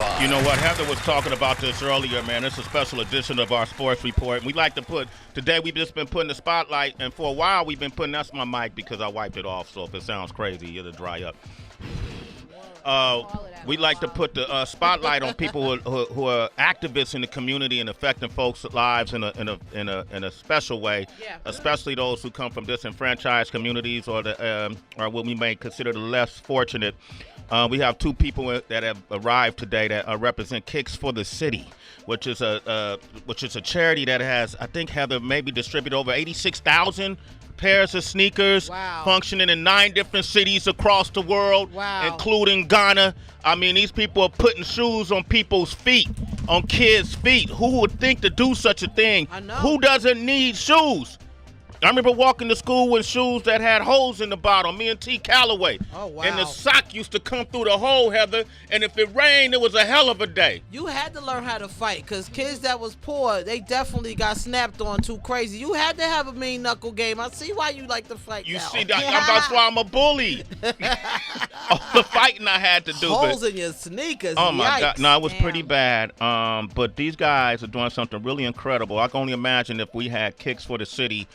You know what? Heather was talking about this earlier, man. It's a special edition of our sports report. We like to today we've just been putting the spotlight, and for a while we've been that's my mic because I wiped it off, so if it sounds crazy, it'll dry up. We like to put the spotlight on people who are activists in the community and affecting folks' lives in a special way, especially those who come from disenfranchised communities or what we may consider the less fortunate. We have two people that have arrived today that represent Kicks for the City, which is a charity that has, I think, Heather, maybe distributed over 86,000 pairs of sneakers, functioning in 9 different cities across the world, including Ghana. I mean, these people are putting shoes on people's feet, on kids' feet. Who would think to do such a thing? I know. Who doesn't need shoes? I remember walking to school with shoes that had holes in the bottom, me and T. Calloway. Oh, wow. And the sock used to come through the hole, Heather, and if it rained, it was a hell of a day. You had to learn how to fight, because kids that was poor, they definitely got snapped on too crazy. You had to have a mean knuckle game. I see why you like to fight You now. see, that's why I'm a bully. All the fighting I had to do. Holes in your sneakers. Oh, my Yikes. God. No, it was pretty bad. But these guys are doing something really incredible. I can only imagine if we had Kicks for the City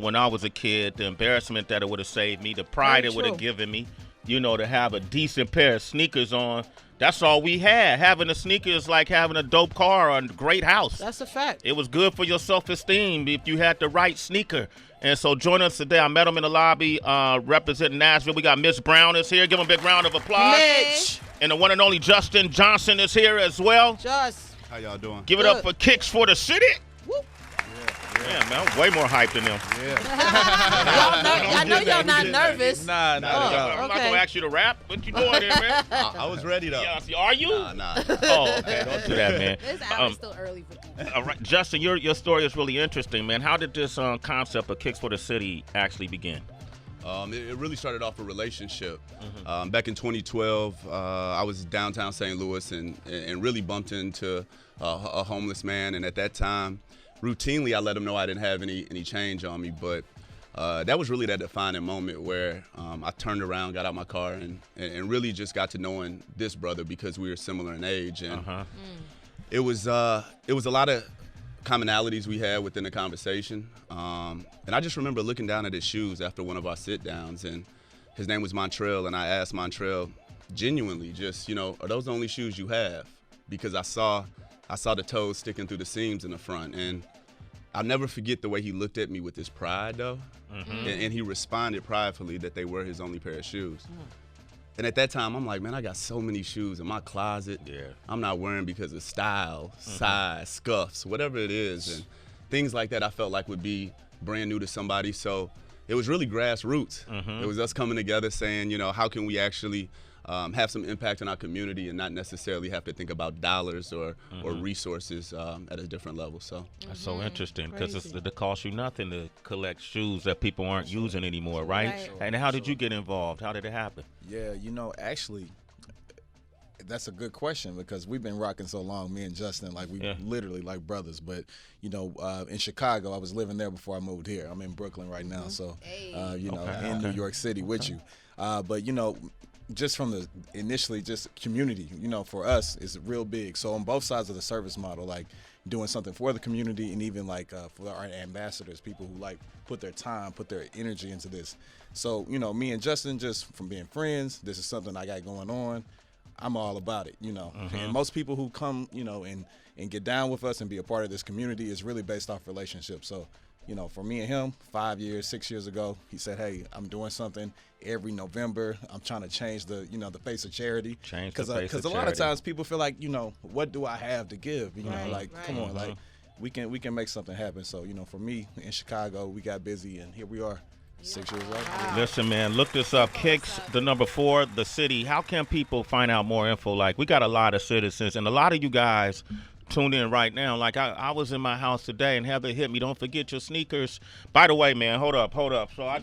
when I was a kid, the embarrassment that it would have saved me, the pride it would have given me, to have a decent pair of sneakers on. That's all we had. Having a sneaker is like having a dope car or a great house. That's a fact. It was good for your self-esteem if you had the right sneaker. And so join us today. I met him in the lobby representing Nashville. We got Miss Brown is here. Give him a big round of applause. Mitch. And the one and only Justin Johnson is here as well. Just. How y'all doing? Give it up for Kicks for the City. Whoop. Yeah, man, I'm way more hyped than them. I know y'all not nervous. Nah. I'm not going to ask you to rap. What you doing here, man? I was ready, though. Yeah, are you? Nah. Oh, okay. Don't do that, man. This hour is still early for people. All right, Justin, your story is really interesting, man. How did this concept of Kicks for the City actually begin? It really started off a relationship. Back in 2012, I was downtown St. Louis and really bumped into a homeless man. And at that time, routinely, I let him know I didn't have any change on me. But that was really that defining moment where I turned around, got out my car, and really just got to knowing this brother because we were similar in age. And it was a lot of commonalities we had within the conversation. And I just remember looking down at his shoes after one of our sit-downs, and his name was Montrell, and I asked Montrell genuinely just, are those the only shoes you have? Because I saw the toes sticking through the seams in the front, and I'll never forget the way he looked at me with his pride, though, and he responded pridefully that they were his only pair of shoes. And at that time, I'm like, man, I got so many shoes in my closet. Yeah. I'm not wearing because of style, size, scuffs, whatever it is. And things like that I felt like would be brand new to somebody. So it was really grassroots. It was us coming together saying, how can we actually have some impact in our community and not necessarily have to think about dollars or resources at a different level. So that's so interesting because it costs you nothing to collect shoes that people aren't using anymore, right? And how did you get involved? How did it happen? Yeah, actually, that's a good question because we've been rocking so long, me and Justin, like we literally like brothers. But, in Chicago, I was living there before I moved here. I'm in Brooklyn right now, so, in New York City with you. But, just from the initially just community, for us is real big. So on both sides of the service model, like doing something for the community and even like for our ambassadors, people who like put their time, put their energy into this. So, me and Justin, just from being friends, this is something I got going on. I'm all about it, And most people who come, and get down with us and be a part of this community is really based off relationships. So, for me and him, 6 years ago, he said, hey, I'm doing something every November. I'm trying to change the face of charity. Because a lot of times people feel like, what do I have to give? Come on, like we can make something happen. So, for me in Chicago, we got busy and here we are. 6 years old. Listen, man, look this up. Kicks, the number 4, the city. How can people find out more info? Like, we got a lot of citizens, and a lot of you guys tuned in right now. Like, I was in my house today, and Heather hit me. Don't forget your sneakers. By the way, man, hold up. So I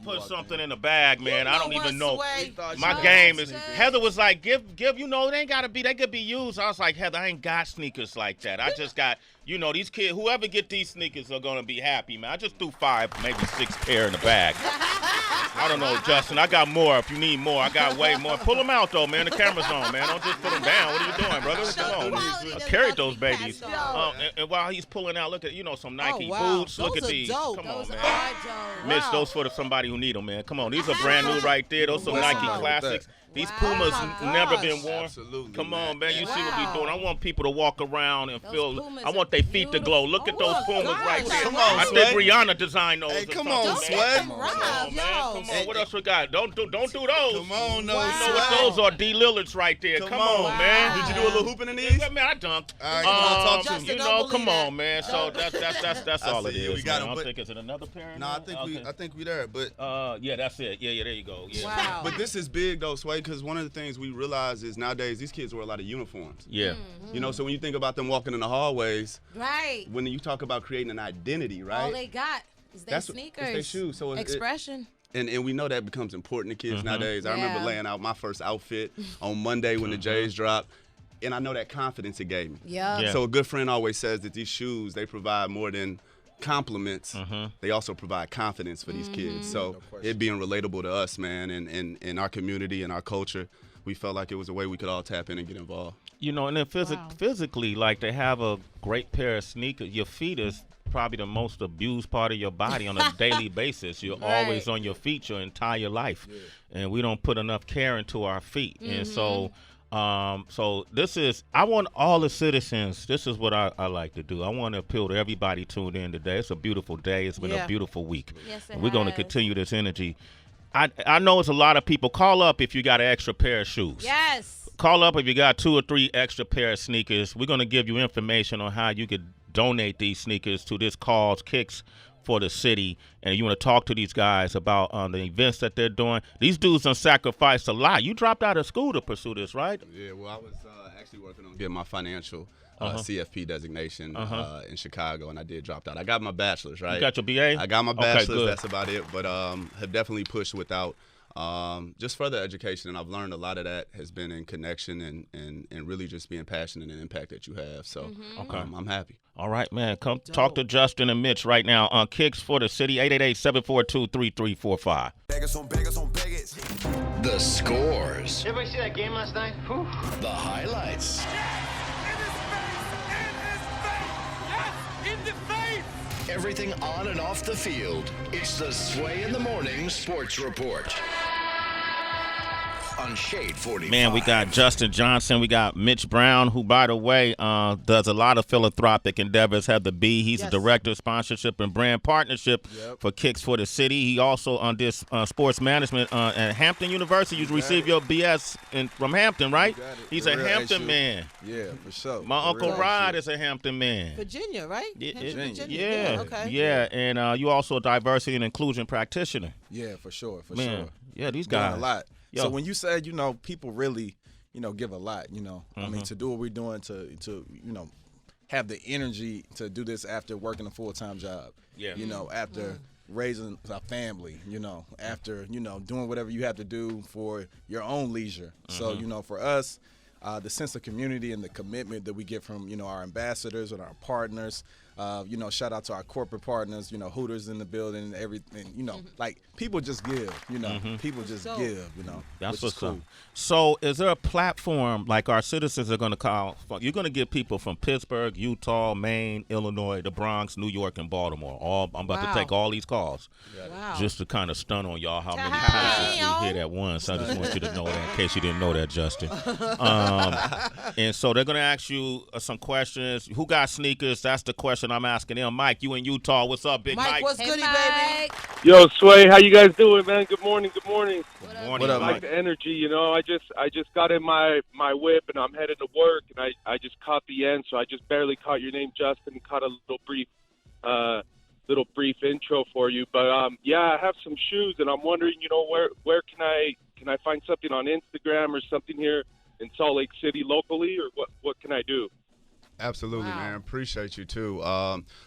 put something in the bag, man. I don't even know. My game is. Heather was like, give. It ain't gotta be. They could be used. I was like, Heather, I ain't got sneakers like that. I just got. These kids, whoever get these sneakers are gonna be happy, man. I just threw 5, maybe 6 pair in the bag. I don't know, Justin. I got more if you need more. I got way more. Pull them out, though, man. The camera's on, man. Don't just put them down. What are you doing, brother? Come on. I carried those babies. And while he's pulling out, look at, some Nike boots. Those look at are these. dope. Come Those on, man. are dope. Mitch, those for somebody who need them, man. Come on. These are brand new right there. Those some Nike classics. These Pumas never been worn. Absolutely. Come on, man. You see what we doing. I want people to walk around and feel. I want their feet to glow. Look at those Pumas right there. Come on, I think Rihanna designed those. Hey, come or on, something, Sway. Come on, man. Come on. What else we got? Don't do those. Come on, no, You know what those are? D. Lillard's right there. Come on, man. Did you do a little hooping in these? Man, I dunked. All right, talk to me. Come on, man. So that's all it is. We got man. him, I think is it another pair? No, I think we there, but yeah, that's it. Yeah, there you go. Yeah. Wow. But this is big though, Sway, because one of the things we realize is nowadays these kids wear a lot of uniforms. Yeah. So when you think about them walking in the hallways, Right. when you talk about creating an identity, right? All they got is their That's sneakers. It's their shoes. So expression. And we know that becomes important to kids nowadays. I remember laying out my first outfit on Monday when the J's dropped, and I know that confidence it gave me. Yeah. So a good friend always says that these shoes, they provide more than compliments. They also provide confidence for these kids. So it being relatable to us, man, and in our community and our culture, we felt like it was a way we could all tap in and get involved. And then physically, like to have a great pair of sneakers, your feet is probably the most abused part of your body on a daily basis. You're always on your feet your entire life, and we don't put enough care into our feet. And so this is, I want all the citizens, this is what I like to do. I want to appeal to everybody tuned in today. It's a beautiful day. It's been a beautiful week. Yes, it and we're going to has. continue this energy. I know it's a lot of people. Call up if you got an extra pair of shoes. Yes. Call up if you got 2 or 3 extra pair of sneakers. We're going to give you information on how you could donate these sneakers to this cause, Kicks for the City. And you want to talk to these guys about the events that they're doing. These dudes done sacrificed a lot. You dropped out of school to pursue this, right? Yeah, well, I was actually working on getting my financial CFP designation in Chicago, and I did drop out. I got my bachelor's, right? You got your BA? I got my Okay, bachelor's. good. That's about it. But have definitely pushed without just further education, and I've learned a lot of that has been in connection and really just being passionate and impact that you have. So I'm happy. All right, man. Come talk to Justin and Mitch right now on Kicks for the City, 888-742-3345. Beggars on beggars on beggars. The scores, Everybody see that game last night? Whew. the highlights, everything on and off the field. It's the Sway in the Morning Sports Report on Shade 45. Man, we got Justin Johnson. We got Mitch Brown, who, by the way, does a lot of philanthropic endeavors. Have the B. He's the director of sponsorship and brand partnership for Kicks for the City. He also did sports management at Hampton University. You received your BS from Hampton, right? He's a Hampton man. Yeah, for sure. My Uncle Rod is a Hampton man. Virginia, right? Virginia. Yeah. Okay. Yeah, and you also a diversity and inclusion practitioner. Yeah, for sure. For Man, sure. yeah, these Doing guys. a lot. Yo. So when you said, people really, give a lot, I mean, to do what we're doing, to have the energy to do this after working a full-time job. Yeah. After raising a family, after, doing whatever you have to do for your own leisure. So, for us, the sense of community and the commitment that we get from, our ambassadors and our partners, shout out to our corporate partners, Hooters in the building and everything, like people just give, people just give, That's which what's is cool. up. So is there a platform like our citizens are going to call? You're going to get people from Pittsburgh, Utah, Maine, Illinois, the Bronx, New York, and Baltimore. I'm about to take all these calls just to kind of stun on y'all how many passes we hit at once. I just want you to know that in case you didn't know that, Justin. And so they're going to ask you some questions. Who got sneakers? That's the question I'm asking them. Mike, you in Utah. What's up, Big Mike? What's goody, baby? Yo, Sway, how you guys doing, man? Good morning. Good morning. Good morning, What up, I like Mike? the energy, I just got in my whip and I'm headed to work and I just caught the end, so I just barely caught your name, Justin. Caught a little brief intro for you, but I have some shoes and I'm wondering, where can I find something on Instagram or something here in Salt Lake City locally, or what can I do? Absolutely, man. Appreciate you too.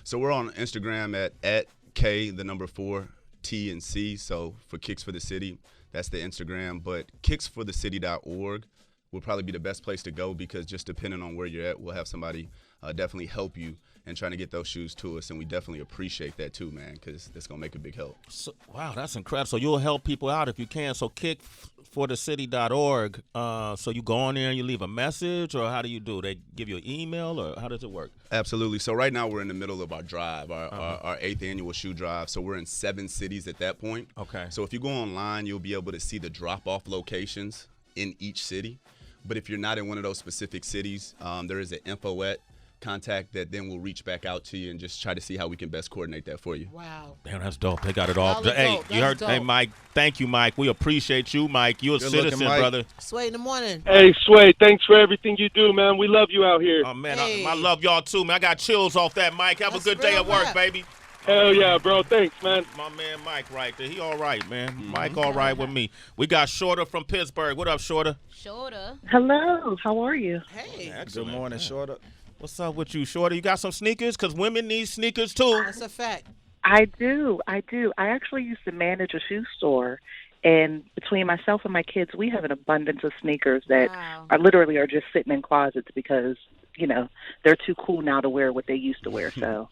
So we're on Instagram at K, the number 4, T and C. So for Kicks for the City, that's the Instagram. But kicksforthecity.org would probably be the best place to go, because just depending on where you're at, we'll have somebody definitely help you and trying to get those shoes to us. And we definitely appreciate that too, man, because it's going to make a big help. So, wow, that's incredible. So you'll help people out if you can. So kickforthecity.org. So you go on there and you leave a message, or how do you do? They give you an email, or how does it work? Absolutely. So right now we're in the middle of our drive, our 8th annual shoe drive. So we're in 7 cities at that point. Okay. So if you go online, you'll be able to see the drop-off locations in each city. But if you're not in one of those specific cities, there is an info contact that then will reach back out to you and just try to see how we can best coordinate that for you. Wow. Damn, that's dope. They got it all. Hey, dope. you heard? That's Hey, dope. Mike. Thank you, Mike. We appreciate you, Mike. You're a Good looking, citizen, Mike. brother. Sway in the morning. Hey, Sway, thanks for everything you do, man. We love you out here. Oh man, Hey. I love y'all too, man. I got chills off that, Mike. Have That's a good day real at work, rap. baby. Hell yeah, bro. Thanks, man. My man Mike right there. He all right, man. Mike all right with me. We got Shorter from Pittsburgh. What up, Shorter? Shoulder. Hello, how are you? Hey, Excellent. Good morning, Shorter. What's up with you, Shorter? You got some sneakers? Because women need sneakers too. that's a fact. I do. I actually used to manage a shoe store, and between myself and my kids, we have an abundance of sneakers that Wow. are literally just sitting in closets because, they're too cool now to wear what they used to wear. So,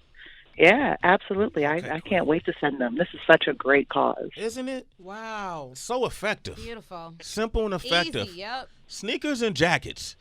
yeah, absolutely. I can't wait to send them. This is such a great cause. Isn't it? Wow. So effective. Beautiful. Simple and effective. Easy, yep. Sneakers and jackets.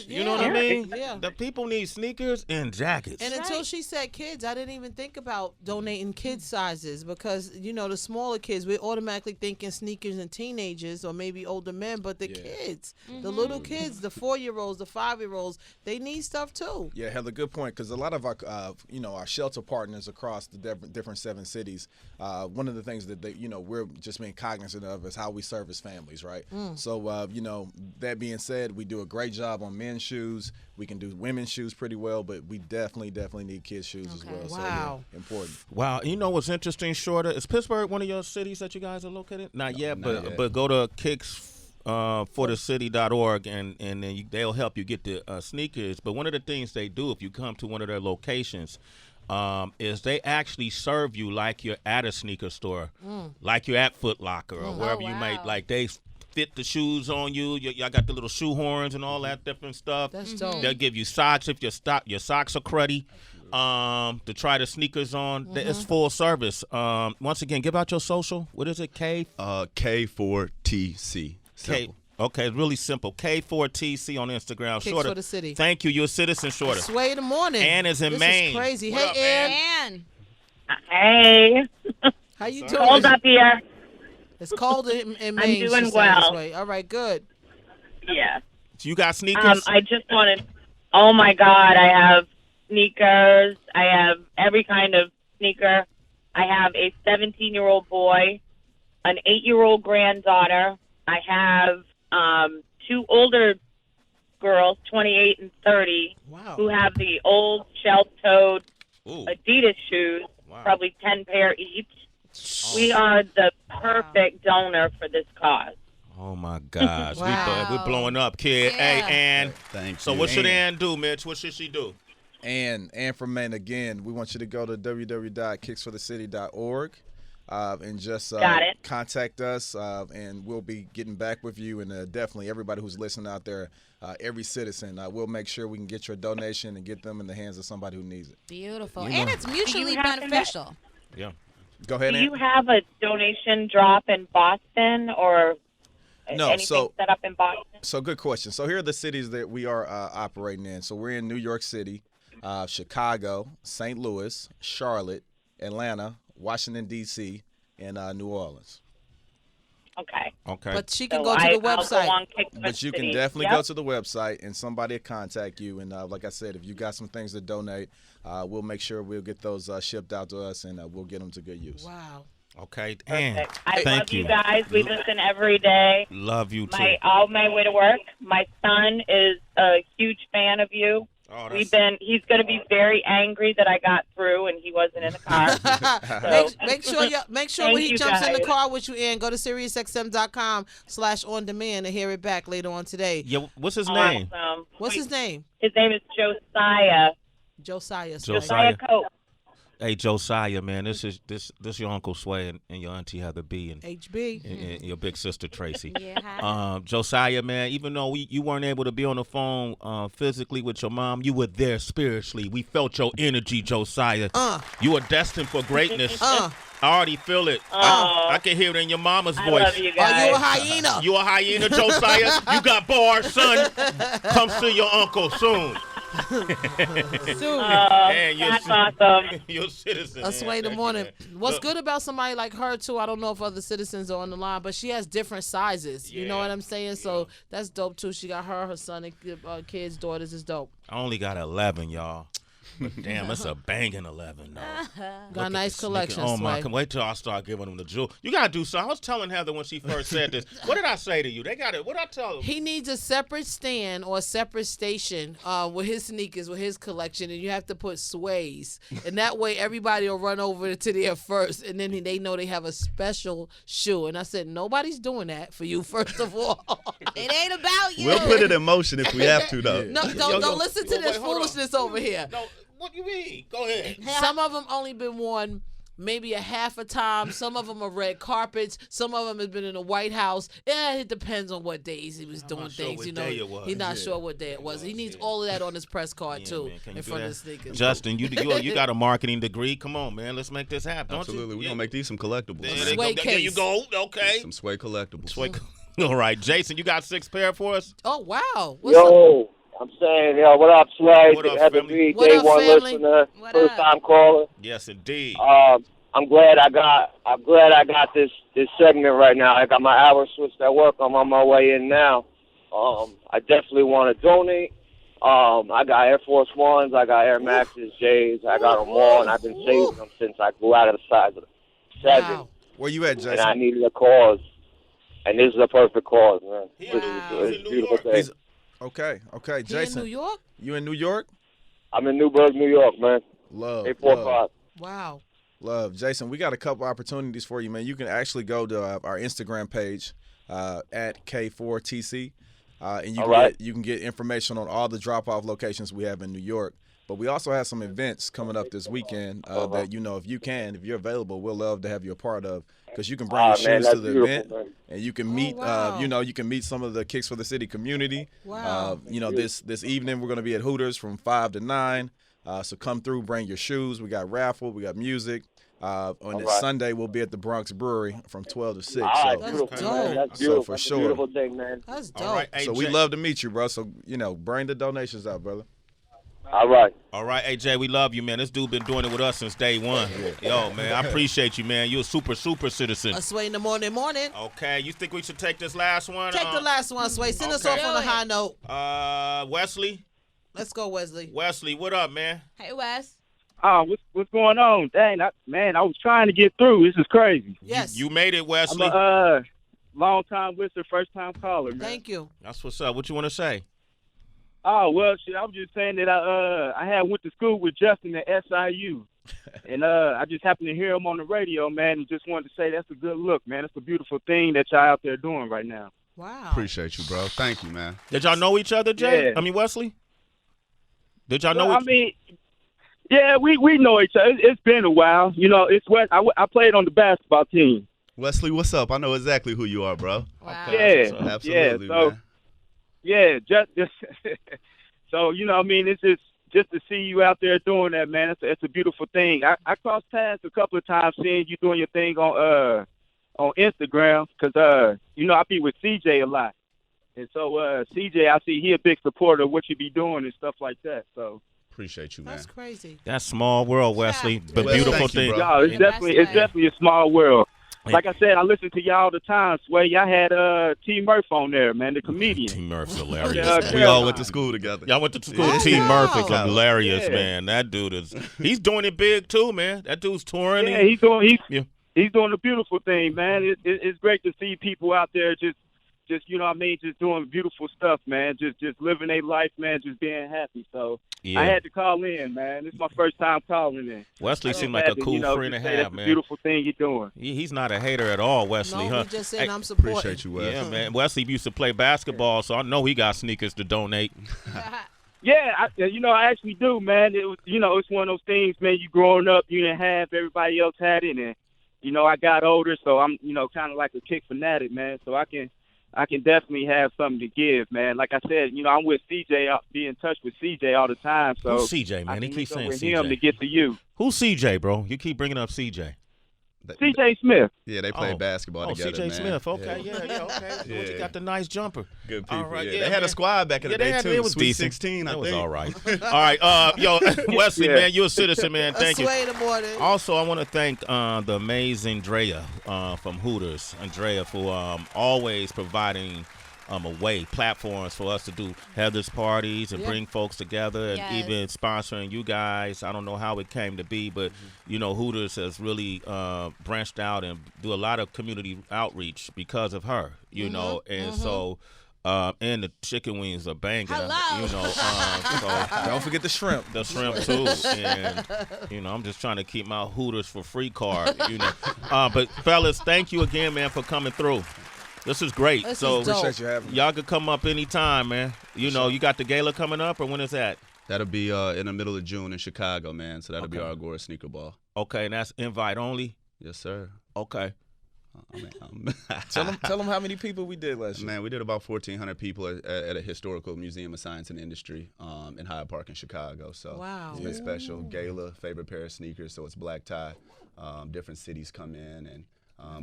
You know what I Yeah. mean? Yeah. The people need sneakers and jackets. And until Right. she said kids, I didn't even think about donating kid sizes because, the smaller kids, we're automatically thinking sneakers and teenagers or maybe older men, but the kids, the little kids, the 4-year-olds, the 5-year-olds, they need stuff too. Yeah, Heather, good point. Because a lot of our, our shelter partners across the different 7 cities, one of the things that we're just being cognizant of is how we service families, right? So, that being said, we do a great job on men's shoes. We can do women's shoes pretty well, but we definitely need kids' shoes as well. So, Wow. yeah, important. Wow, you know what's interesting, Shorter? Is Pittsburgh one of your cities that you guys are located? Not yet, but go to kicksforthecity.org and then they'll help you get the sneakers. But one of the things they do if you come to one of their locations is they actually serve you like you're at a sneaker store, like you're at Foot Locker or wherever you might, wow. like they fit the shoes on you. Y'all got the little shoe horns and all that different stuff. That's dope. They'll give you socks if your socks are cruddy. To try the sneakers on. It's full service. Once again, give out your social. What is it? K4TC. Simple. Okay, it's really simple. K4TC on Instagram. Kicks Shorter. for the city. Thank you. You're a citizen, Shorter. Sway in the morning. Ann is in this Maine. Is crazy. What Hey, up, Ann. And Hey, How you doing? hold up here. It's cold in Maine. doing she said well. this way. All right, good. Yeah. So you got sneakers? I just wanted. Oh my God! I have sneakers. I have every kind of sneaker. I have a 17-year-old boy, an 8-year-old granddaughter. I have 2 older girls, 28 and 30, Wow. who have the old shell-toed Ooh. Adidas shoes, Wow. probably 10 pair each. We are the perfect donor for this cause. Oh, my gosh. Wow. We're blowing up, kid. Yeah. Hey, Ann. Thank So you. what should Ann do, Mitch? What should she do? And from Maine, again, we want you to go to www.kicksforthecity.org and just Got it. contact us, and we'll be getting back with you. And definitely everybody who's listening out there, every citizen, we'll make sure we can get your donation and get them in the hands of somebody who needs it. beautiful. You know- And it's mutually Do you happen to- beneficial. Yeah. Go ahead, Do Ann. you have a donation drop in Boston or No, anything so- set up in Boston? So good question. So here are the cities that we are operating in. So we're in New York City, Chicago, St. Louis, Charlotte, Atlanta, Washington, D.C., and New Orleans. Okay. Okay. But she can So go to the I'll go website. on Kick for But you can City. definitely Yep. go to the website and somebody will contact you. And like I said, if you got some things to donate, we'll make sure we'll get those shipped out to us and we'll get them to good use. Wow. Okay. Ann, Perfect. I thank love you guys. We listen every day. Love you, too. All my way to work. My son is a huge fan of you. Oh, He's going to be very angry that I got through and he wasn't in the car. make sure Thank when he you, jumps in the guys. car with you in, go to SiriusXM.com/on-demand and hear it back later on today. Yeah, what's his name? Awesome. What's his name? His name is Josiah. Josiah. Josiah. Josiah Cope. Hey, Josiah, man, this your Uncle Sway and your Auntie Heather B and HB. and your big sister Tracy. Yeah, hi. Josiah, man, even though you weren't able to be on the phone physically with your mom, you were there spiritually. We felt your energy, Josiah. You were destined for greatness. I already feel it. I can hear it in your mama's voice. Love you guys. Are you a hyena? You a hyena, Josiah? You got bars, son. Come see your uncle soon. Man, That's awesome. You're a citizen. A Sway in the morning. What's good about somebody like her too? I don't know if other citizens are on the line, but she has different sizes. You know what I'm saying? So that's dope too. She got her son, and kids, daughters is dope. I only got 11, y'all. But damn, it's a banging 11, though. Got a nice collection. Oh my! Sway. Can wait till I start giving them the jewel. You gotta do something. I was telling Heather when she first said this. What did I say to you? They got it. What did I tell them? He needs a separate stand or a separate station with his sneakers, with his collection, and you have to put Sways. And that way everybody will run over to there first, and then they know they have a special shoe. And I said, nobody's doing that for you, first of all. It ain't about you. We'll put it in motion if we have to, though. No, don't listen to this foolishness over here. No, what do you mean? Go ahead. Some of them only been worn maybe a half a time. Some of them are red carpets. Some of them has been in the White House. Yeah, it depends on what days he was doing things. What You know, day it was. he's not sure what day it was. He needs all of that on his press card too, man, can you in do front of that? the sneakers. Justin, you got a marketing degree. Come on, man. Let's make this happen. Don't Absolutely. you? We're going to make these some collectibles. There, man. they Sway go. There you case. go. Okay. Some Sway collectibles. Sway. All right, Jason, you got 6 pair for us? Oh wow! What's up? Yo, I'm saying, yo, what up, Sway? What up, Heather family? B, What day up, one family? listener, What first up? time caller. Yes, indeed. I'm glad I got this segment right now. I got my hours switched at work. I'm on my way in now. I definitely want to donate. I got Air Force Ones, I got Air Maxes, J's, I got them all, and I've been saving them since I grew out of the size of 7. Wow. Where you at, And Jason? I needed a cause, and this is a perfect cause, man. He This in is New a beautiful York. thing. Okay, He Jason. in New York? You in New York? I'm in Newburgh, New York, man. Love. 845. Wow. Love. Jason, we got a couple opportunities for you, man. You can actually go to our Instagram page at K4TC, and you can get information on all the drop-off locations we have in New York. But we also have some events coming up this weekend that, if you're available, we'll love to have you a part of, because you can bring your shoes to the event, man. and you can meet, wow. you can meet some of the Kicks for the City community. Wow. This evening we're going to be at Hooters from 5 to 9. So come through, bring your shoes. We got raffle, we got music. On this Sunday, we'll be at the Bronx Brewery from 12 to 6. All right, That's beautiful, dope. man. That's So beautiful. for That's sure. a beautiful thing, man. That's dope. All right, hey, So we Jay. love to meet you, bro. So, bring the donations out, brother. All right. All right, AJ, we love you, man. This dude been doing it with us since day one. Yo, man, I appreciate you, man. You a super citizen. A Sway in the morning. Okay, you think we should take this last one? Take the last one, Sway. Send us okay. off on a high note. Wesley. Let's go, Wesley. Wesley, what up, man? Hey, Wes. What's going on? Dang, I was trying to get through. This is crazy. Yes. You made it, I'm Wesley. a long-time listener, first-time caller, man. Thank you. That's what's up. What you want to say? Oh, well, shit, I was just saying that I had went to school with Justin at SIU. And I just happened to hear him on the radio, man, and just wanted to say that's a good look, man. It's a beautiful thing that y'all out there doing right now. Wow. Appreciate you, bro. Thank you, man. Did y'all know each other, Jay? Yeah. I mean, Wesley? Did y'all know Well, each we know each other. It's been a while. It's what I played on the basketball team. Wesley, what's up? I know exactly who you are, bro. Wow. Yeah. Absolutely, so, man. Yeah, just so it's just to see you out there doing that, man. It's a beautiful thing. I crossed paths a couple of times seeing you doing your thing on Instagram because I be with CJ a lot, and so CJ, I see he a big supporter of what you be doing and stuff like that. So Appreciate you, man. That's crazy. That's small world, Wesley. But Well, beautiful thank you, thing. bro. y'all, it's definitely a small world. Like I said, I listen to y'all all the time. Sway, y'all had T. Murph on there, man, the comedian. T. Murph's hilarious. Yeah, man. We all went to school together. Y'all went to school. Oh, T. wow. Murph is hilarious, Yeah. man. That dude he's doing it big too, man. That dude's touring. Yeah, he's doing Yeah. a beautiful thing, man. It's great to see people out there just just doing beautiful stuff, man. Just living their life, man. Just being happy. So Yeah. I had to call in, man. This is my first time calling in. Wesley So seemed like glad a to, cool friend to just say have, that's a man. beautiful thing you're doing. He's not a hater at all, Wesley, No, huh? he just saying Hey, I'm supporting. Appreciate you, Wes. Yeah, man. Wesley used to play basketball, so I know he got sneakers to donate. Yeah, I actually do, man. It was, it's one of those things, man. You growing up, you didn't have, everybody else had it, and I got older, so I'm, kind of like a kick fanatic, man. So I can definitely have something to give, man. Like I said, I'm with CJ, be in touch with CJ all the time. So who's CJ, man? He keeps saying with CJ. him to get to you. Who's CJ, bro? You keep bringing up CJ. CJ Smith. Yeah, they play basketball together, CJ man. Smith. Okay, yeah, okay. Yeah. He got the nice jumper. Good people. All right, They had a squad back in the day, too. It was Sweet decent. 16, I think. It was all right. All right, yo, Wesley, man, you're a citizen, man. Thank you. Sway in the morning. Also, I want to thank the amazing Drea from Hooters, Andrea, for always providing a way, platforms for us to do Heather's parties and bring folks together, and even sponsoring you guys. I don't know how it came to be, but Hooters has really branched out and do a lot of community outreach because of her. And so. And the chicken wings are banging. So don't forget the shrimp. The shrimp too, and I'm just trying to keep my Hooters for free card. But fellas, thank you again, man, for coming through. This is great. Appreciate you having me. Y'all could come up anytime, man. You got the gala coming up, or when is that? That'll be in the middle of June in Chicago, man. So that'll be our Agora Sneaker Ball. Okay, and that's invite only? Yes, sir. Okay. Tell them how many people we did last year. Man, we did about 1,400 people at a historical museum of science and industry in Hyde Park in Chicago. So it's been special. Gala, favorite pair of sneakers, so it's black tie. Different cities come in, and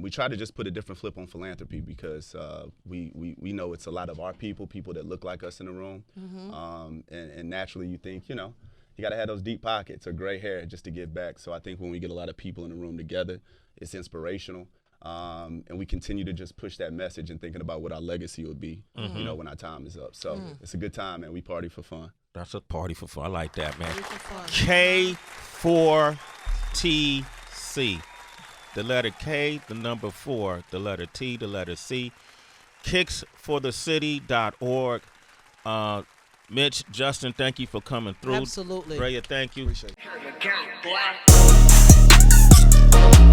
we try to just put a different flip on philanthropy because we know it's a lot of our people that look like us in the room. And naturally you think, you got to have those deep pockets or gray hair just to give back. So I think when we get a lot of people in the room together, it's inspirational. And we continue to just push that message and thinking about what our legacy will be, when our time is up. So it's a good time, man. We party for fun. That's a party for fun. I like that, man. K4TC. The letter K, the number 4, the letter T, the letter C. Kicksforthecity.org. Mitch, Justin, thank you for coming through. Absolutely. Raya, thank you. Appreciate it.